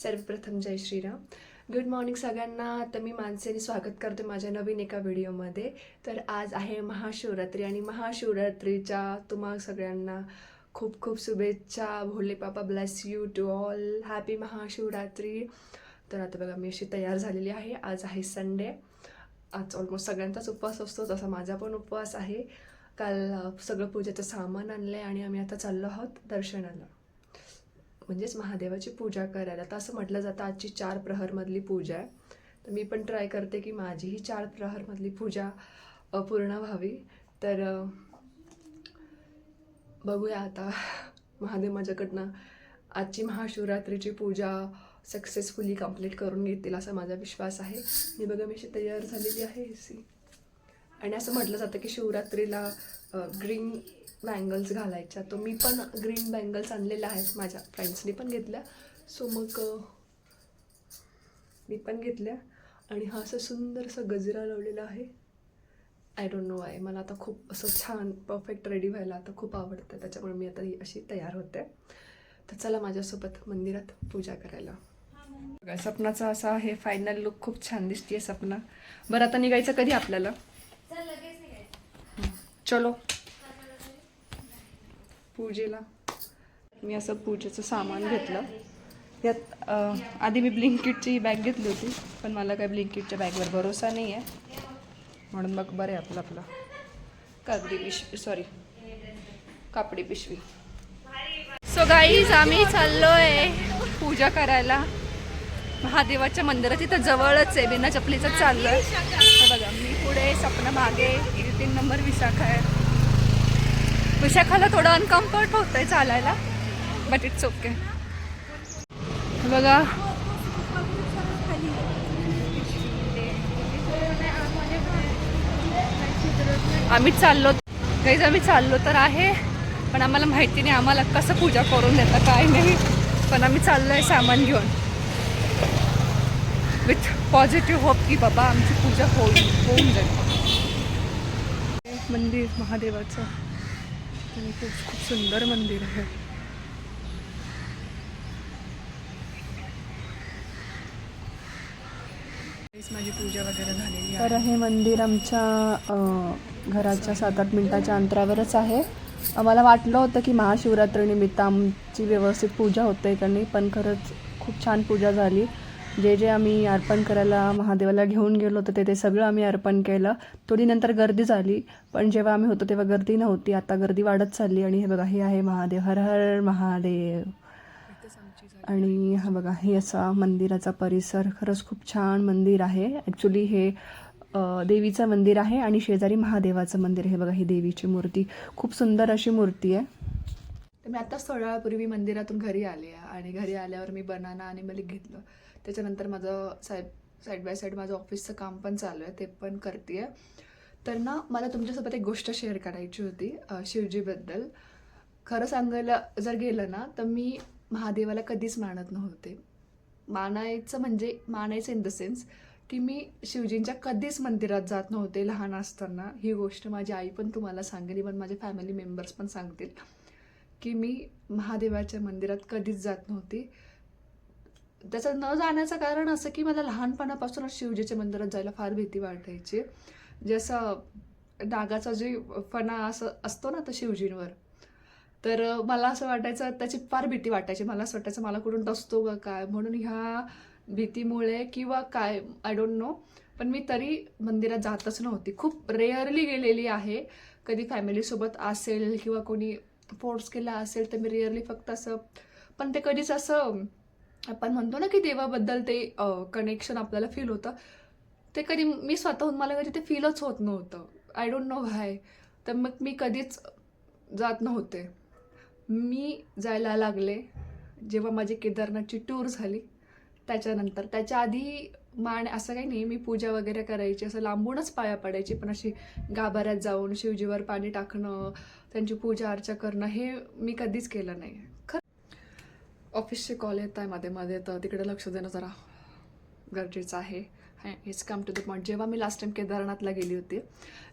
सर्वप्रथम जय Shriram. Good morning सगळ्यांना. तर मी मानसीने स्वागत करते माझ्या नवीन एका व्हिडिओमध्ये. तर आज आहे महाशिवरात्री आणि महाशिवरात्रीच्या तुम्हा सगळ्यांना खूप खूप शुभेच्छा. Bhole Baba bless you to all. Happy Mahashivratri. तर आता बघा मी अशी तयार झालेली आहे. आज आहे संडे. आज ऑलमोस्ट सगळ्यांचाच उपवास असतो, तसा माझा पण उपवास आहे. काल सगळं पूजेचं सामान आणलं आहे आणि आम्ही आता चाललो आहोत दर्शनाला, म्हणजेच महादेवाची पूजा करायला. तर असं म्हटलं जातं आजची 4 प्रहरमधली पूजा आहे. तर मी पण ट्राय करते की माझीही 4 प्रहरमधली पूजा पूर्ण व्हावी. तर बघूया आता महादेव माझ्याकडनं आजची महाशिवरात्रीची पूजा सक्सेसफुली कंप्लीट करून घेतील असा माझा विश्वास आहे. मी बघा मी अशी तयार झालेली आहे आणि असं म्हटलं जातं की शिवरात्रीला ग्रीन बँगल्स घालायच्या. तो मी पण ग्रीन बँगल्स आणलेल्या आहेत, माझ्या फ्रेंड्सनी पण घेतल्या. सो मग मी पण घेतल्या आणि हा असं सुंदरसा गजरा लावलेला आहे. आय डोंट नो वाय, मला आता खूप असं छान परफेक्ट रेडी व्हायला आता खूप आवडतं, त्याच्यामुळे मी आता ही अशी तयार होते. तर चला माझ्यासोबत मंदिरात पूजा करायला. सपनाचा असा आहे फायनल लुक. खूप छान दिसते सपना. बरं आता निघायचं कधी आपल्याला? चलो पूजेला. मी असं पूजेचं सामान घेतलं. यात आधी मी ब्लिंकिटची बॅग घेतली होती, पण मला काय ब्लिंकिटच्या बॅगवर भरोसा नाही आहे, म्हणून मग बरं आहे आपलं आपलं कापडी पिशवी. सो गाईज आम्ही चाललोय पूजा करायला महादेवाच्या मंदिरात. इथं जवळच आहे, बिना चपलीचं चाललोय. बघा मी पुढे, सपना मागे, 3 नंबर विशाखा आहे. विशाखाला थोडं अनकम्फर्ट होतंय चालायला, बट इट्स ओके. बघा आम्ही चाललो तर आहे, पण आम्हाला माहिती नाही आम्हाला कसं पूजा करून देतं काय नाही. पण आम्ही चाललोय सामान घेऊन विथ पॉझिटिव्ह होप की बाबा आमची पूजा होऊन जाईल. मंदिर महादेवाचं आणि खूप सुंदर मंदिर आहे. माझी पूजा वगैरे झालेली आहे. तर हे मंदिर आमच्या घराच्या 7-8 मिनिटाच्या अंतरावरच आहे. आम्हाला वाटलं होतं की महाशिवरात्रीनिमित्त आमची व्यवस्थित पूजा होते का नाही, पण खरंच खूप छान पूजा झाली. जे आम्ही अर्पण करायला महादेवाला घेऊन गेलो होतो ते सगळं आम्ही अर्पण केलं. थोडी नंतर गर्दी झाली, पण जेव्हा आम्ही होतो तेव्हा गर्दी नव्हती. आता गर्दी वाढत चालली. आणि हे बघा हे आहे महादेव. हर हर महादेव. आणि हा बघा हे असा मंदिराचा परिसर. खरंच खूप छान मंदिर आहे. ॲक्च्युली हे देवीचं मंदिर आहे आणि शेजारी महादेवाचं मंदिर. हे बघा ही देवीची मूर्ती, खूप सुंदर अशी मूर्ती आहे. तर मी आता थोड्या वेळापूर्वी मंदिरातून घरी आले आणि घरी आल्यावर मी बनाना आणि मलिक घेतलं. त्याच्यानंतर माझं साईड बाय साईड माझं ऑफिसचं काम पण चालू आहे, ते पण करते आहे. तर ना मला तुमच्यासोबत एक गोष्ट शेअर करायची होती शिवजीबद्दल. खरं सांगायला जर गेलं ना तर मी महादेवाला कधीच मानत नव्हते. मानायचं इन द सेन्स की मी शिवजींच्या कधीच मंदिरात जात नव्हते लहान असताना. ही गोष्ट माझी आई पण तुम्हाला सांगेल, इव्हन माझे फॅमिली मेंबर्स पण सांगतील की मी महादेवाच्या मंदिरात कधीच जात नव्हती. त्याचं न जाण्याचं कारण असं की मला लहानपणापासूनच शिवजीच्या मंदिरात जायला फार भीती वाटायची. जसं नागाचा जे फणा असं असतो ना तर शिवजींवर, तर मला असं वाटायचं त्याची फार भीती वाटायची. मला असं वाटायचं मला कुठून टसतो का काय, म्हणून ह्या भीतीमुळे किंवा काय आय डोंट नो, पण मी तरी मंदिरात जातच नव्हती. खूप रेअरली गेलेली आहे. कधी फॅमिलीसोबत असेल किंवा कोणी फोर्स केला असेल तर मी रेअरली फक्त असं, पण ते कधीच असं आपण म्हणतो ना की देवाबद्दल ते कनेक्शन आपल्याला फील होतं, ते कधी मी स्वतःहून मला कधी ते फीलच होत नव्हतं. I don't know why. तर मग मी कधीच जात नव्हते. मी जायला लागले जेव्हा माझी केदारनाथची टूर झाली त्याच्यानंतर. त्याच्या आधी असं काही नाही, मी पूजा वगैरे करायची, असं लांबूनच पाया पडायची, पण अशी गाभाऱ्यात जाऊन शिवजीवर पाणी टाकणं, त्यांची पूजा अर्चा करणं हे मी कधीच केलं नाही. ऑफिसचे कॉल येत आहे मध्ये मध्ये, तर तिकडे लक्ष देणं जरा गरजेचं आहे. हेच कम टू द पॉईंट. जेव्हा मी लास्ट टाईम केदारनाथला गेली होती,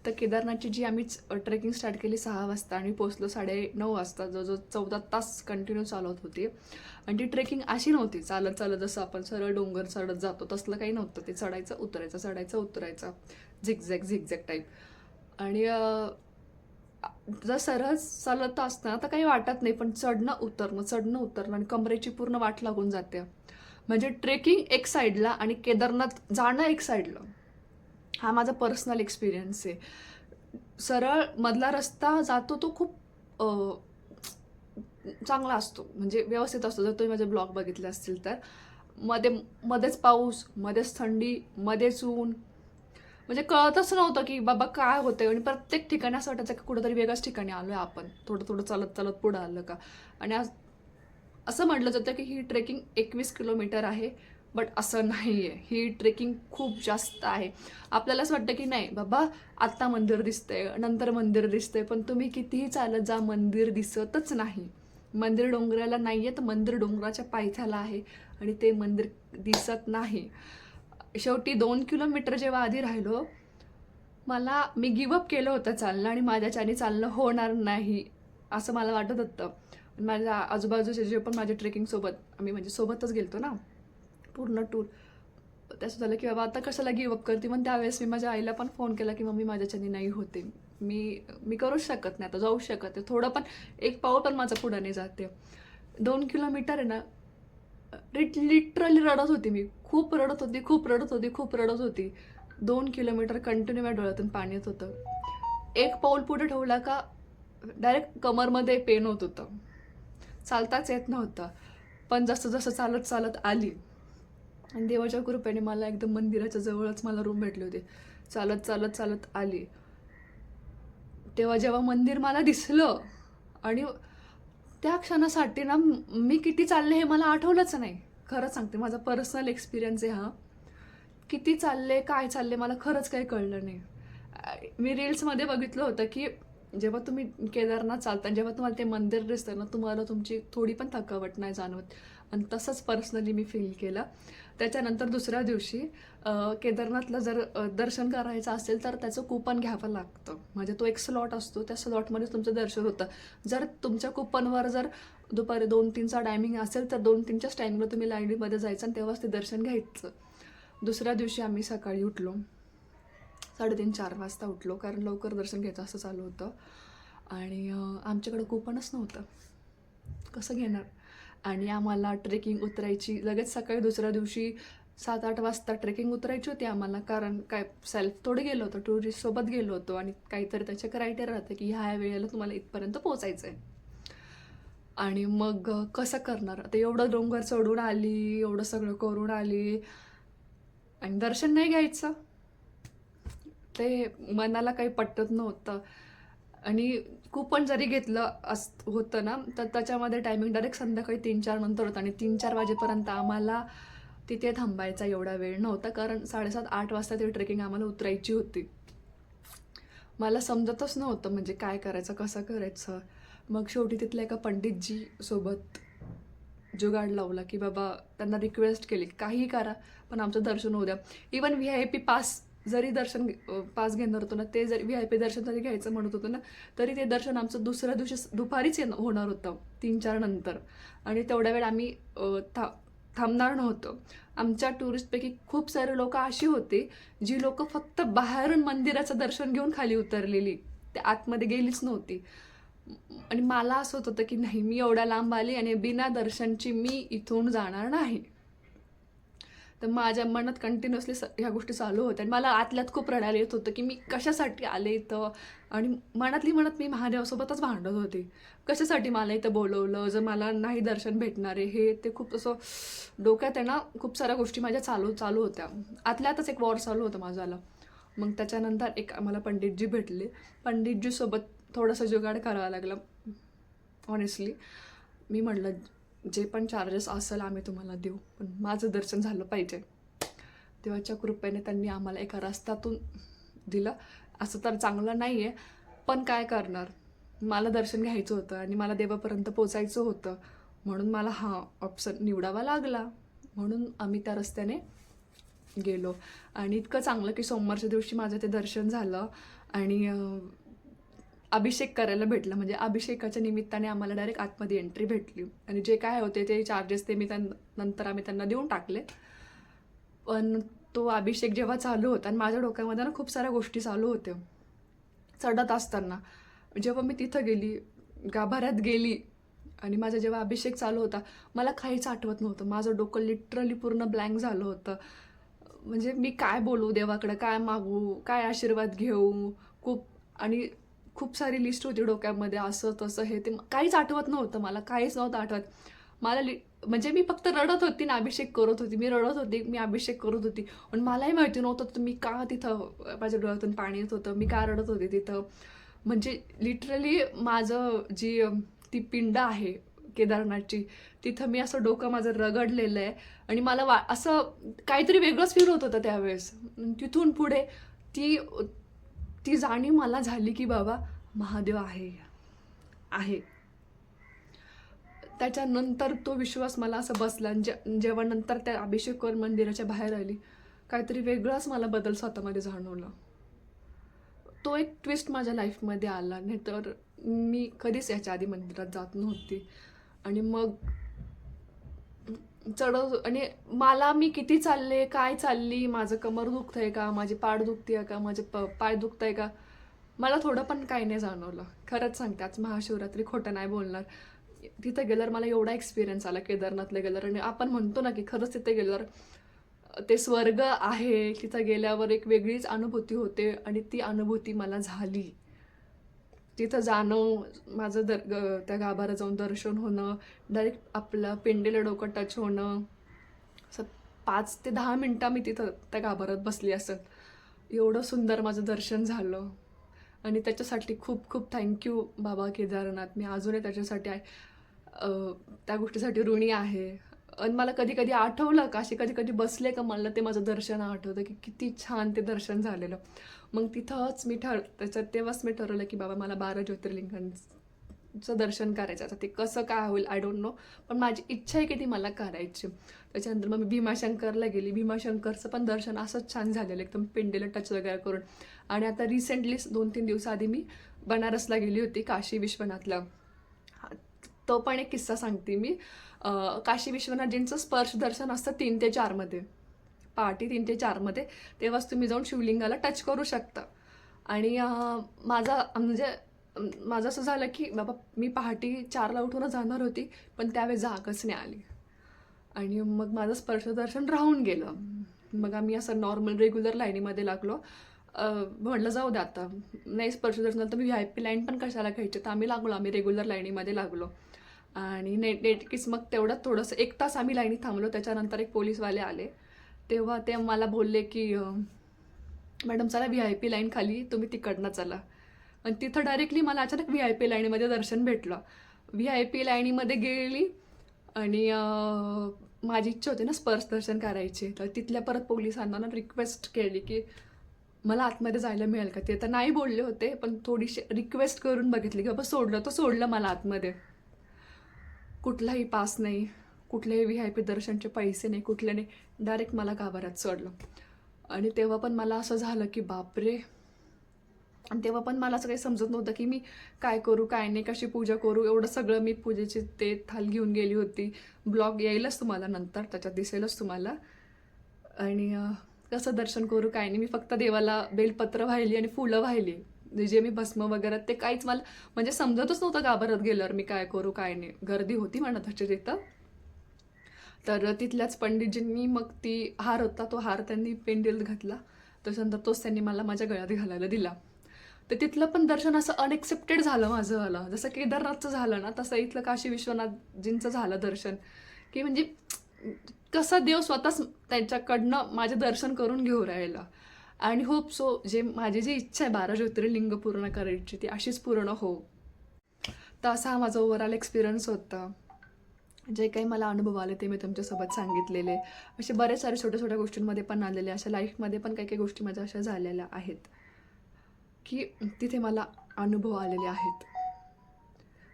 तर केदारनाथची जी आम्ही ट्रेकिंग स्टार्ट केली 6 वाजता आणि पोचलो 9:30 वाजता. जवळजवळ 14 तास कंटिन्यू चालवत होती. आणि ती ट्रेकिंग अशी नव्हती चालत चालत जसं आपण सरळ डोंगर चढत जातो तसलं काही नव्हतं. ते चढायचं उतरायचं चढायचं उतरायचं, झिगझॅग टाईप. आणि जर सरळ चालत असताना तर काही वाटत नाही, पण चढणं उतरणं आणि कमरेची पूर्ण वाट लागून जाते. म्हणजे ट्रेकिंग एक साईडला आणि केदारनाथ जाणं एक साईडला. हा माझा पर्सनल एक्सपिरियन्स आहे. सरळ मधला रस्ता जातो तो खूप चांगला असतो, म्हणजे व्यवस्थित असतो. जर तुम्ही माझे ब्लॉग बघितले असतील तर मध्येच पाऊस, मध्येच थंडी, मध्येच ऊन, म्हणजे कळतच नव्हतं की बाबा काय होतंय. आणि प्रत्येक ठिकाणी असं वाटायचं की कुठंतरी वेगळ्याच ठिकाणी आलोय आपण, थोडं थोडं चालत पुढं आलं का. आणि असं म्हटलं जातं की ही ट्रेकिंग 21 किलोमीटर आहे, बट असं नाही आहे. ही ट्रेकिंग खूप जास्त आहे. आपल्याला असं वाटतं की नाही बाबा आत्ता मंदिर दिसतंय, नंतर मंदिर दिसतंय, पण तुम्ही कितीही चालत जा मंदिर दिसतच नाही. मंदिर डोंगराला नाही आहे, तर मंदिर डोंगराच्या पायथ्याला आहे आणि ते मंदिर दिसत नाही. शेवटी 2 किलोमीटर जेव्हा आधी राहिलो, मी गिवअप केलं होतं चालणं आणि माझ्याच्याने चालणं होणार नाही असं मला वाटत होतं. माझ्या आजूबाजूचे जे पण माझे ट्रेकिंगसोबत आम्ही म्हणजे सोबतच गेलतो ना पूर्ण टूर, त्याचं झालं की बाबा आता कशाला गिवअप करते. मग त्यावेळेस मी माझ्या आईला पण फोन केला की मम्मी माझ्याच्याने नाही होते, मी करूच शकत नाही, आता जाऊ शकत आहे, थोडं पण एक पाऊल पण माझं पुढं नाही जाते. 2 किलोमीटर आहे ना, लिटरली रडत होती मी, खूप रडत होती. 2 किलोमीटर कंटिन्यू माझ्या डोळ्यातून पाणी येत होतं. एक पाऊल पुढे ठेवला का डायरेक्ट कमरमध्ये पेन होत होतं, चालताच येत नव्हतं. पण जसं चालत आली आणि देवाच्या कृपेने मला एकदम मंदिराच्या जवळच मला रूम भेटली होती. चालत आली तेव्हा जेव्हा मंदिर मला दिसलं आणि त्या क्षणासाठी ना मी किती चालले हे मला आठवलंच नाही. खरं सांगते, माझा पर्सनल एक्सपिरियन्स आहे हा. किती चालले काय चालले मला खरंच काही कळलं नाही. मी रील्समध्ये बघितलं होतं की जेव्हा तुम्ही केदारनाथ चालता, जेव्हा तुम्हाला ते मंदिर दिसतं ना, तुम्हाला तुमची थोडी पण थकावट नाही जाणवत. आणि तसंच पर्सनली मी फील केलं. त्याच्यानंतर दुसऱ्या दिवशी केदारनाथला जर दर्शन करायचं असेल तर त्याचं कूपन घ्यावं लागतं. म्हणजे तो एक स्लॉट असतो, त्या स्लॉटमध्ये तुमचं दर्शन होतं. जर तुमच्या कूपनवर जर दुपारी 2-3चा टायमिंग असेल तर 2-3च्याच टायमिंगला तुम्ही लाईनीमध्ये जायचं आणि तेव्हाच ते दर्शन घ्यायचं. दुसऱ्या दिवशी आम्ही सकाळी उठलो, 3:30-4 वाजता उठलो, कारण लवकर दर्शन घ्यायचं असं चालू होतं. आणि आमच्याकडं कूपनच नव्हतं, कसं घेणार. आणि आम्हाला ट्रेकिंग उतरायची लगेच सकाळी दुसऱ्या दिवशी 7-8 वाजता ट्रेकिंग उतरायची होती आम्हाला. कारण काय सेल्फ थोडे गेलो होतो, टुरिस्टसोबत गेलो होतो आणि काहीतरी त्याचे क्रायटेरिया राहतं की ह्या वेळेला तुम्हाला इथपर्यंत पोचायचं आहे. आणि मग कसं करणार आता, एवढं डोंगर चढून आली, एवढं सगळं करून आली आणि दर्शन नाही घ्यायचं, ते मनाला काही पटत नव्हतं. आणि कूपन जरी घेतलं होतं ना, तर त्याच्यामध्ये टायमिंग डायरेक्ट संध्याकाळी 3-4 नंतर होतं आणि 3-4 वाजेपर्यंत आम्हाला तिथे थांबायचा एवढा वेळ नव्हता, कारण 7:30-8 वाजता ती ट्रेकिंग आम्हाला उतरायची होती. मला समजतच नव्हतं म्हणजे काय करायचं, कसं करायचं. मग शेवटी तिथल्या एका पंडितजी सोबत जुगाड लावला की बाबा त्यांना रिक्वेस्ट केली काहीही करा पण आमचं दर्शन होऊ द्या. इवन VIP पास जरी दर्शन पास घेणार होतो ना, ते जरी VIP दर्शन जरी घ्यायचं म्हणत होतं ना, तरी ते दर्शन आमचं दुसऱ्या दिवशी दुपारीच होणार होतं 3-4 नंतर. आणि तेवढ्या वेळ आम्ही थांबणार नव्हतो. आमच्या टुरिस्टपैकी खूप सारे लोक अशी होती जी लोक फक्त बाहेरून मंदिराचं दर्शन घेऊन खाली उतरलेली, ते आतमध्ये गेलीच नव्हती. आणि मला असं होत होतं की नाही, मी एवढ्या लांब आली आणि बिना दर्शनची मी इथून जाणार नाही. तर माझ्या मनात कंटिन्युअसली ह्या गोष्टी चालू होत्या आणि मला आतल्यात खूप रडायला येत होतं की मी कशासाठी आले इथं. आणि मनात मी महादेवासोबतच भांडत होते, कशासाठी मला इथं बोलवलं, जर मला नाही दर्शन भेटणार आहे हे ते. खूप असं डोक्यात आहे ना, खूप साऱ्या गोष्टी माझ्या चालू होत्या. आतल्यातच एक वॉर चालू होतं माझ्याला. मग त्याच्यानंतर एक आम्हाला पंडितजी भेटले. पंडितजीसोबत थोडंसं जुगाड करावं लागलं. ऑनेस्टली मी म्हटलं जे पण चार्जेस असेल आम्ही तुम्हाला देऊ, पण माझं दर्शन झालं पाहिजे. देवाच्या कृपेने त्यांनी आम्हाला एका रस्त्यातून दिलं. असं तर चांगलं नाही आहे, पण काय करणार, मला दर्शन घ्यायचं होतं आणि मला देवापर्यंत पोचायचं होतं, म्हणून मला हा ऑप्शन निवडावा लागला. म्हणून आम्ही त्या रस्त्याने गेलो आणि इतकं चांगलं की सोमवारच्या दिवशी माझं ते दर्शन झालं आणि अभिषेक करायला भेटलं. म्हणजे अभिषेकाच्या निमित्ताने आम्हाला डायरेक्ट आतमध्ये एंट्री भेटली आणि जे काय होते ते चार्जेस ते नंतर आम्ही त्यांना देऊन टाकले. पण तो अभिषेक जेव्हा चालू होता आणि माझ्या डोक्यामध्ये ना खूप साऱ्या गोष्टी चालू होत्या चढत असताना. जेव्हा मी तिथं गेली, गाभाऱ्यात गेली आणि माझा जेव्हा अभिषेक चालू होता, मला काहीच आठवत नव्हतं. माझं डोकं लिटरली पूर्ण ब्लँक झालं होतं. म्हणजे मी काय बोलू देवाकडं, काय मागू, काय आशीर्वाद घेऊ, आणि खूप सारी लिस्ट होती डोक्यामध्ये, असं तसं हे ते काहीच आठवत नव्हतं. मला काहीच नव्हतं आठवत. मला म्हणजे मी फक्त रडत होती ना अभिषेक करत होती. मी रडत होती, मी अभिषेक करत होती. पण मलाही माहिती नव्हतं तर मी का तिथं माझ्या डोळ्यातून पाणी येत होतं, मी का रडत होते तिथं. म्हणजे लिटरली माझं ती पिंड आहे केदारनाथची, तिथं मी असं डोकं माझं रगडलेलं आहे आणि मला असं काहीतरी वेगळंच फील होत होतं त्यावेळेस. तिथून पुढे ती ती जाणीव मला झाली की बाबा महादेव आहे. त्याच्यानंतर तो विश्वास मला असं बसला. जेव्हा नंतर त्या अभिषेकवर मंदिराच्या बाहेर आली, काहीतरी वेगळाच मला बदल स्वतःमध्ये जाणवला. तो एक ट्विस्ट माझ्या लाईफमध्ये आला. नाही तर मी कधीच याच्या आधी मंदिरात जात नव्हती. आणि मग आणि मी किती चालले, काय चालली, माझं कमर दुखतंय का, माझी पाठ दुखते का, माझे पाय दुखतंय का, मला थोडं पण काही नाही जाणवलं. खरंच सांगते, आज महाशिवरात्री, खोटं नाही बोलणार. तिथं गेल्यावर मला एवढा एक्सपिरियन्स आला केदारनाथला गेल्यावर. आणि आपण म्हणतो ना की खरंच तिथे गेल्यावर ते स्वर्ग आहे. तिथं गेल्यावर एक वेगळीच अनुभूती होते आणि ती अनुभूती मला झाली. तिथं जाणं, माझं त्या गाभाऱ्यात जाऊन दर्शन होणं, डायरेक्ट आपलं पिंडीला डोकं टच होणं. असं 5 ते 10 मिनटं मी तिथं त्या गाभाऱ्यात बसली असत. एवढं सुंदर माझं दर्शन झालं आणि त्याच्यासाठी खूप खूप थँक्यू बाबा केदारनाथ. मी अजूनही त्याच्यासाठी त्या गोष्टीसाठी ऋणी आहे. आणि मला कधी कधी आठवलं का, अशी कधी कधी बसले का, मला ते माझं दर्शन आठवतं की किती छान ते दर्शन झालेलं. मग तिथंच तेव्हाच मी ठरवलं की बाबा मला 12 ज्योतिर्लिंगांचं दर्शन करायचं. आता ते कसं काय होईल आय डोंट नो, पण माझी इच्छा आहे की ती मला करायची. त्याच्यानंतर मग मी भीमाशंकरला गेली. भीमाशंकरचं पण दर्शन असंच छान झालेलं, एकदम पिंडीला टच वगैरे करून. आणि आता रिसेंटली 2-3 दिवसाआधी मी बनारसला गेली होती, काशी विश्वनाथला. तो पण एक किस्सा सांगते मी. काशी विश्वनाथजींचं स्पर्श दर्शन असतं 3 ते 4 मध्ये, पहाटे 3 ते 4 मध्ये. तेव्हाच तुम्ही जाऊन शिवलिंगाला टच करू शकता. आणि माझं असं झालं की बाबा मी पहाटे 4ला उठूनच जाणार होती, पण त्यावेळेस जागच नाही आली आणि मग माझं स्पर्शदर्शन राहून गेलं. मग आम्ही असं नॉर्मल रेग्युलर लाईनीमध्ये लागलो. म्हटलं जाऊ दे आता, नाही स्पर्शदर्शन झालं तर मी VIP लाईन पण कशाला घ्यायची, तर आम्ही रेग्युलर लाईनीमध्ये लागलो. आणि नेटकीच मग तेवढं थोडंसं 1 तास आम्ही लाईनीत थांबलो. त्याच्यानंतर एक पोलीसवाले आले. तेव्हा ते मला बोलले की मॅडम चला VIP लाईन खाली, तुम्ही तिकडनं चला. आणि तिथं डायरेक्टली मला अचानक VIP लाईनीमध्ये दर्शन भेटलं. VIP लाईनीमध्ये गेली आणि माझी इच्छा होती ना स्पर्श दर्शन करायची. तर तिथल्या परत पोलिसांना ना रिक्वेस्ट केली की मला आतमध्ये जायला मिळेल का. ते तर नाही बोलले होते, पण थोडीशी रिक्वेस्ट करून बघितली की बाबा सोडलं मला आतमध्ये. कुठलाही पास नाही, कुठल्याही VIP दर्शनचे पैसे नाही, कुठले नाही. डायरेक्ट मला गाभाऱ्यात सोडलं. आणि तेव्हा पण मला असं झालं की बापरे. आणि तेव्हा पण मला असं काही समजत नव्हतं की मी काय करू, काय नाही, कशी पूजा करू. एवढं सगळं मी पूजेची ते थाल घेऊन गेली होती. ब्लॉग येईलच तुम्हाला नंतर, त्याच्यात दिसेलच तुम्हाला. आणि कसं दर्शन करू, काय नाही. मी फक्त देवाला बेलपत्र वाहिली आणि फुलं वाहिली. जे मी भस्म वगैरे ते काहीच मला म्हणजे समजतच नव्हतं गाभाऱ्यात गेल्यावर मी काय करू, काय नाही. गर्दी होती म्हणत होते तिथं. तर तिथल्याच पंडितजींनी मग हार होता, तो हार त्यांनी पेंडीत घातला. त्याच्यानंतर तोच त्यांनी मला माझ्या गळ्यात घालायला दिला. तर तिथलं पण दर्शन असं अनएक्सेप्टेड झालं माझं. जसं केदारनाथचं झालं ना, तसं इथलं काशी विश्वनाथजींचं झालं दर्शन. की म्हणजे कसं देव स्वतःच त्यांच्याकडनं माझे दर्शन करून घेऊ राहिला. आणि होप सो माझी जी इच्छा आहे 12 ज्योतिर्लिंग पूर्ण करायची, ती अशीच पूर्ण हो. तर असा हा माझा ओव्हरऑल एक्सपिरियन्स होता. जे काही मला अनुभव आले ते मी तुमच्यासोबत सांगितलेले. असे बरेच सारे छोट्या छोट्या गोष्टींमध्ये पण आलेले, अशा लाईफमध्ये पण काही काही गोष्टी माझ्या अशा झालेल्या आहेत की तिथे मला अनुभव आलेले आहेत.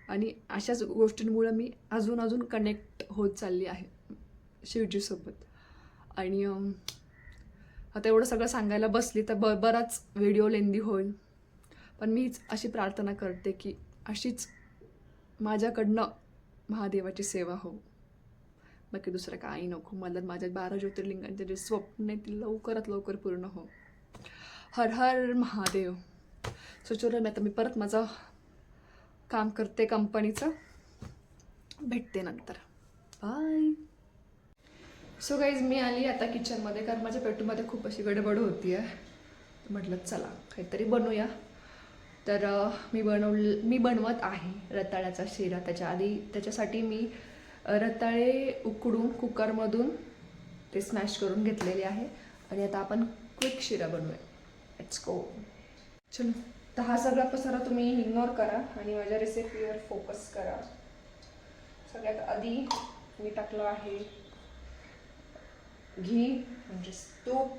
आणि अशाच गोष्टींमुळं मी अजून कनेक्ट होत चालली आहे शिवजीसोबत. आणि आता एवढं सगळं सांगायला बसली तर बराच व्हिडिओ लेंदी होईल, पण मीच अशी प्रार्थना करते की अशीच माझ्याकडनं महादेवाची सेवा हो, बाकी दुसरं काही नको. मला माझ्या 12 ज्योतिर्लिंगांचे जे स्वप्न आहे ते लवकरात लवकर पूर्ण हो. हर हर महादेव. सुचवलं आता मी परत माझं काम करते कंपनीचं, भेटते नंतर, बाय. सो गाईज मी आली आता किचनमध्ये, कारण माझ्या पेटूमध्ये खूप अशी गडबड होती आहे. म्हटलं चला काहीतरी बनवूया. तर मी बनवत आहे रताळ्याचा शिरा. त्याच्यासाठी मी रताळे उकडून कुकरमधून ते स्मॅश करून घेतलेले आहे आणि आता आपण क्विक शिरा बनवूया. Let's go. चलो, तर हा सगळा पसारा तुम्ही इग्नोर करा आणि माझ्या रेसिपीवर फोकस करा. सगळ्यात आधी मी टाकलं आहे घी म्हणजे तूप.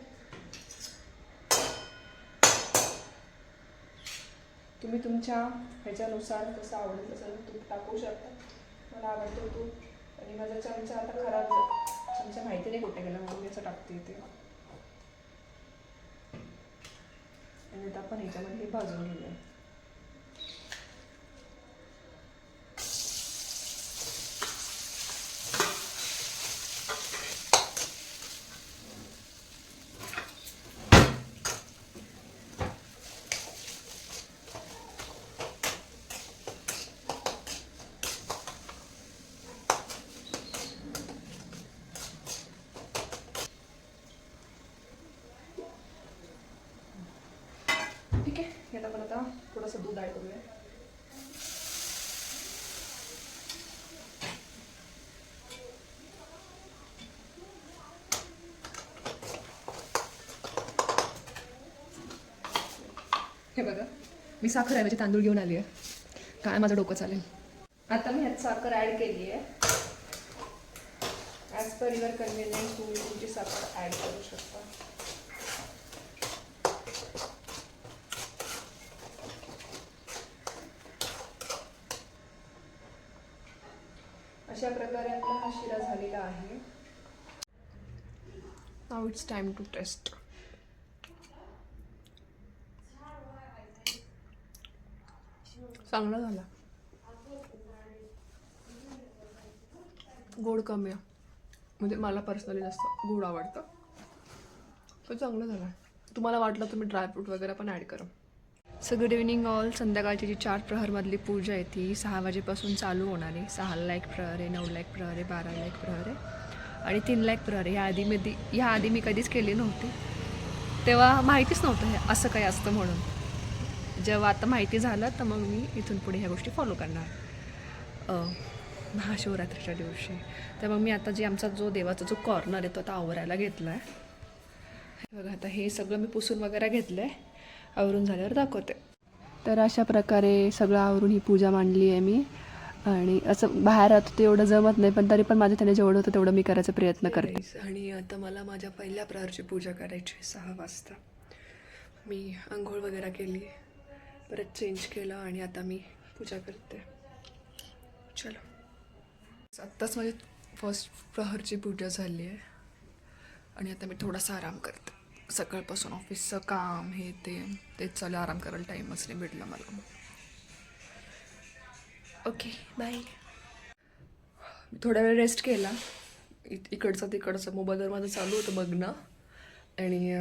तुम्ही तुमच्या ह्याच्यानुसार जसं आवडेल तसं तूप टाकू शकता. मला आवडतो तूप आणि माझा चमचा आता खराब चमचा माहिती नाही कुठे गेला म्हणून मी असं टाकते इथे. आणि आता आपण ह्याच्यामध्ये हे भाजून घेऊया. ठीक आहे, यात आपण आता थोडंसं दूध ॲड करूया. हे बघा, मी साखर ऐवजी तांदूळ घेऊन आली आहे. काय माझं डोकं चालेल. आता मी ह्यात साखर ॲड केली आहे. ॲज पर युअर कन्व्हिनियन्स तुम्ही तुमची साखर ॲड करू शकता. अशा प्रकारे आपला हा शिरा झालेला आहे. Now it's time to taste. चांगला झाला. गोड कमी आहे, म्हणजे मला पर्सनली जास्त गोड आवडतं. तो चांगला झाला. तुम्हाला वाटलं तुम्ही ड्रायफ्रूट वगैरे पण ॲड करा. So good evening all. संध्याकाळची जी 4 प्रहरमधली पूजा आहे ती 6 वाजेपासून चालू होणार आहे. 6ला एक प्रहर आहे, 9ला एक प्रहर आहे, 12ला एक प्रहर आहे आणि 3ला एक प्रहर आहे. ह्या आधी मी कधीच केली नव्हती, तेव्हा माहितीच नव्हतं हे असं काही असतं म्हणून. जेव्हा आता माहिती झालं तर मग मी इथून पुढे ह्या गोष्टी फॉलो करणार महाशिवरात्रीच्या दिवशी. तर मग मी आता आमचा जो देवाचा जो कॉर्नर आहे तो आता आवरायला घेतला आहे. बघा, आता हे सगळं मी पुसून वगैरे घेतलं आहे. आवरून झाल्यावर दाखवते. तर अशा प्रकारे सगळं आवरून ही पूजा मांडली आहे मी. आणि असं बाहेर राहतो ते एवढं जमत नाही, पण तरी पण माझ्या त्याने जेवढं होतं तेवढं मी करायचा प्रयत्न करते. आणि आता मला माझ्या पहिल्या प्रहरची पूजा करायची 6 वाजता. मी आंघोळ वगैरे केली, परत चेंज केलं आणि आता मी पूजा करते. चलो, आत्ताच माझी फर्स्ट प्रहरची पूजा झाली आहे आणि आता मी थोडासा आराम करते. सकाळपासून ऑफिसचं काम हे तेच चालू. आराम करायला टाईमच नाही भेटला मला. Okay, bye. थोडा वेळ रेस्ट केला. इकडचं तिकडचं मोबाईलवर माझं चालू होतं बघणं आणि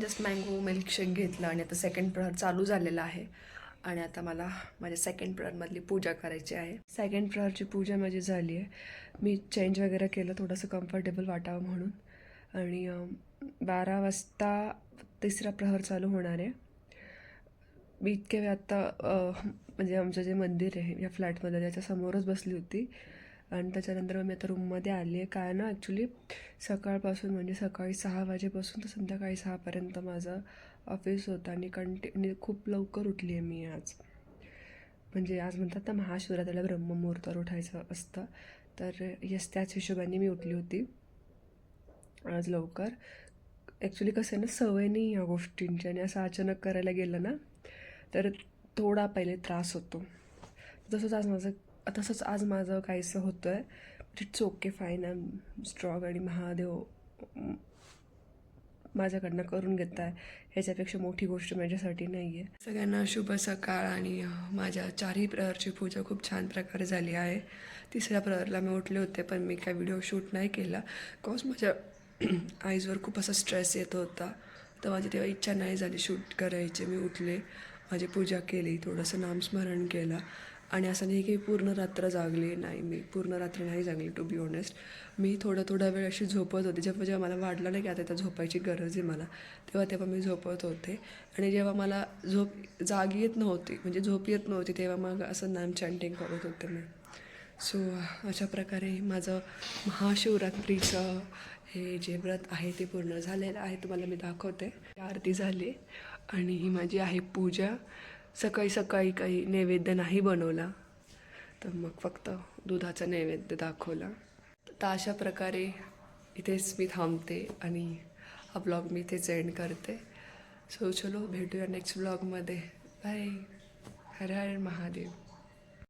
जस्ट मँगो मिल्कशेक घेतला आणि आता सेकंड प्रहर चालू झालेला आहे आणि आता मला माझ्या सेकंड प्रहरमधली पूजा करायची आहे. सेकंड प्रहरची पूजा माझी झाली आहे. मी चेंज वगैरे केलं थोडंसं कम्फर्टेबल वाटावं म्हणून. आणि 12 वाजता तिसरा प्रहर चालू होणार आहे. मी इतके वेळ आत्ता म्हणजे आमचं जे मंदिर आहे या फ्लॅटमध्ये त्याच्यासमोरच बसली होती आणि त्याच्यानंतर मी आता रूममध्ये आली आहे. काय ना ॲक्च्युली सकाळपासून म्हणजे सकाळी 6 वाजेपासून तर संध्याकाळी 6पर्यंत माझं ऑफिस होतं आणि कंटिन्यू खूप लवकर उठली आहे मी आज. म्हणजे आज म्हणतात ना महाशिवरात्रीला ब्रह्ममुहूर्तावर उठायचं असतं, तर यस त्याच हिशोबाने मी उठली होती आज लवकर. ॲक्च्युली कसं आहे ना, सवय नाही या गोष्टींची आणि असं अचानक करायला गेलं ना तर थोडा पहिले त्रास होतो. तसंच आज माझं काहीसं होतं आहे. It's okay, fine, I am strong आणि महादेव माझ्याकडनं करून घेताय, ह्याच्यापेक्षा मोठी गोष्ट माझ्यासाठी नाही आहे. सगळ्यांना शुभ सकाळ. आणि माझ्या 4ही प्रहरची पूजा खूप छान प्रकारे झाली आहे. 3ऱ्या प्रहरला मी उठले होते, पण मी काय व्हिडिओ शूट नाही केला, बिकॉज माझ्या आईजवर खूप असा स्ट्रेस येत होता, तर माझी तेव्हा इच्छा नाही झाली शूट करायची. मी उठले, माझी पूजा केली, थोडंसं नामस्मरण केलं. आणि असं नाही की पूर्ण रात्र जागली, नाही, मी पूर्ण रात्र नाही जागली टू बी ऑनेस्ट. मी थोडा वेळ अशी झोपत होते. जेव्हा जेव्हा मला वाटलं नाही की आता झोपायची गरज आहे मला, तेव्हा मी झोपत होते. आणि जेव्हा मला जाग येत नव्हती, म्हणजे झोप येत नव्हती, तेव्हा मग असं नाम चॅन्टिंग करत होते मी. सो अशा प्रकारे माझं महाशिवरात्रीचं हे जे व्रत आहे ते पूर्ण झालेलं आहे. तुम्हाला मी दाखवते. आरती झाली आणि ही माझी आहे पूजा. सकाळी सकाळी काही नैवेद्य नाही बनवला, तर मग फक्त दुधाचा नैवेद्य दाखवला. तर अशा प्रकारे इथेच मी थांबते आणि हा ब्लॉग मी इथेच एंड करते. सो चलो, भेटूया नेक्स्ट ब्लॉगमध्ये. बाय. हर हर महादेव.